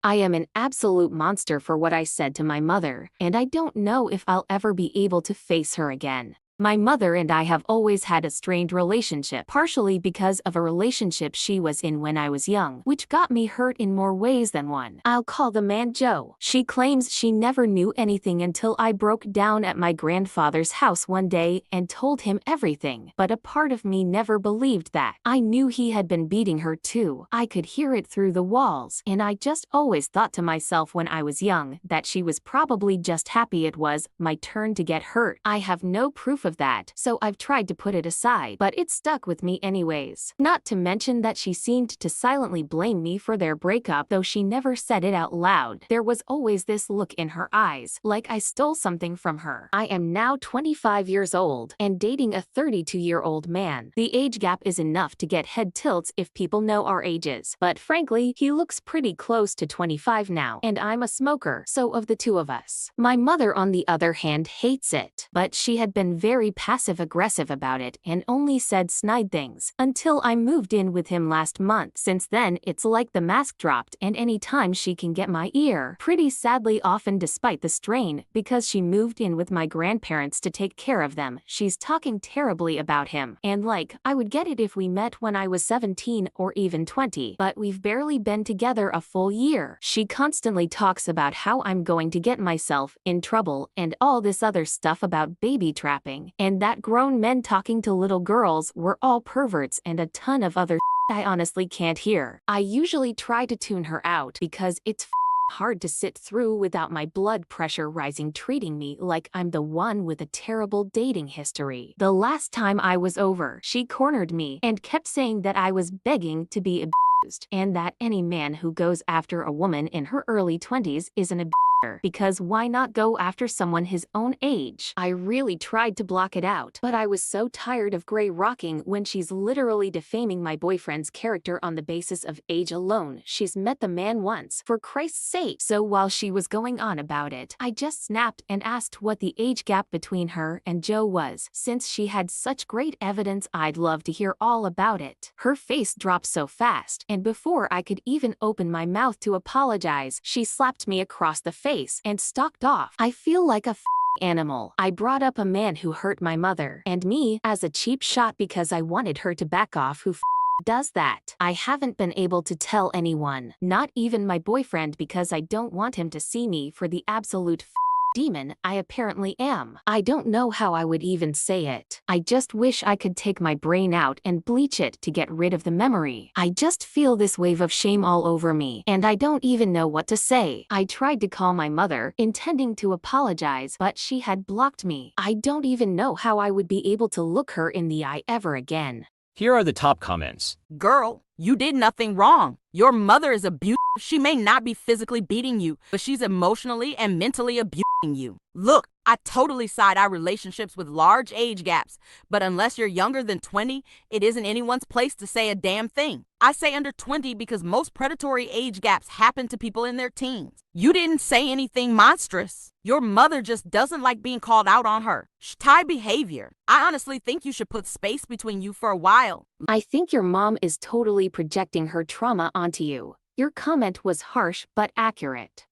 I am an absolute monster for what I said to my mother, and I don't know if I'll ever be able to face her again. My mother and I have always had a strained relationship, partially because of a relationship she was in when I was young, which got me hurt in more ways than one. I'll call the man Joe. She claims she never knew anything until I broke down at my grandfather's house one day and told him everything, but a part of me never believed that. I knew he had been beating her too. I could hear it through the walls, and I just always thought to myself when I was young that she was probably just happy it was my turn to get hurt. I have no proof of that, so I've tried to put it aside, but it stuck with me anyways. Not to mention that she seemed to silently blame me for their breakup, though she never said it out loud. There was always this look in her eyes, like I stole something from her. I am now 25 years old and dating a 32-year-old man. The age gap is enough to get head tilts if people know our ages, but frankly, he looks pretty close to 25 now, and I'm a smoker, so of the two of us. My mother, on the other hand, hates it, but she had been very passive-aggressive about it and only said snide things until I moved in with him last month. Since then, it's like the mask dropped, and anytime she can get my ear, pretty sadly often despite the strain, because she moved in with my grandparents to take care of them, she's talking terribly about him. And like, I would get it if we met when I was 17 or even 20, but we've barely been together a full year. She constantly talks about how I'm going to get myself in trouble and all this other stuff about baby trapping, and that grown men talking to little girls were all perverts and a ton of other I honestly can't hear. I usually try to tune her out because it's hard to sit through without my blood pressure rising, treating me like I'm the one with a terrible dating history. The last time I was over, she cornered me and kept saying that I was begging to be abused, and that any man who goes after a woman in her early 20s is an abuser, because why not go after someone his own age? I really tried to block it out, but I was so tired of gray rocking when she's literally defaming my boyfriend's character on the basis of age alone. She's met the man once, for Christ's sake. So while she was going on about it, I just snapped and asked what the age gap between her and Joe was. Since she had such great evidence, I'd love to hear all about it. Her face dropped so fast, and before I could even open my mouth to apologize, she slapped me across the face and stalked off. I feel like a animal. I brought up a man who hurt my mother and me as a cheap shot because I wanted her to back off. Who does that? I haven't been able to tell anyone, not even my boyfriend, because I don't want him to see me for the absolute demon I apparently am. I don't know how I would even say it. I just wish I could take my brain out and bleach it to get rid of the memory. I just feel this wave of shame all over me, and I don't even know what to say. I tried to call my mother, intending to apologize, but she had blocked me. I don't even know how I would be able to look her in the eye ever again. Here are the top comments. Girl, you did nothing wrong. Your mother is abusive. She may not be physically beating you, but she's emotionally and mentally abusing you. Look, I totally side-eye relationships with large age gaps, but unless you're younger than 20, it isn't anyone's place to say a damn thing. I say under 20 because most predatory age gaps happen to people in their teens. You didn't say anything monstrous. Your mother just doesn't like being called out on her shy behavior. I honestly think you should put space between you for a while. I think your mom is totally projecting her trauma onto you. Your comment was harsh but accurate.